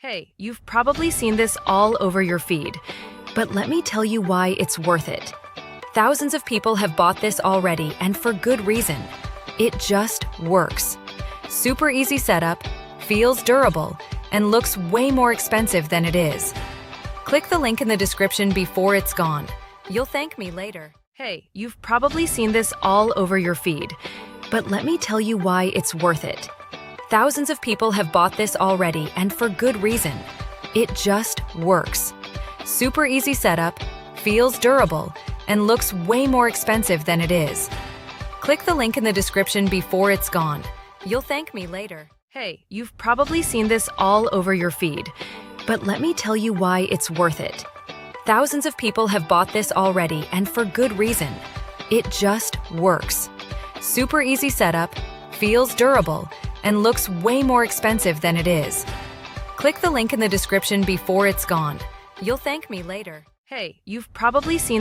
Hey, you've probably seen this all over your feed, but let me tell you why it's worth it. Thousands of people have bought this already, and for good reason. It just works. Super easy setup, feels durable, and looks way more expensive than it is. Click the link in the description before it's gone. You'll thank me later. Hey, you've probably seen this all over your feed, but let me tell you why it's worth it. Thousands of people have bought this already, and for good reason. It just works. Super easy setup, feels durable, and looks way more expensive than it is. Click the link in the description before it's gone. You'll thank me later. Hey, you've probably seen this all over your feed, but let me tell you why it's worth it. Thousands of people have bought this already, and for good reason. It just works. Super easy setup, feels durable, and looks way more expensive than it is. Click the link in the description before it's gone. You'll thank me later. Hey, you've probably seen this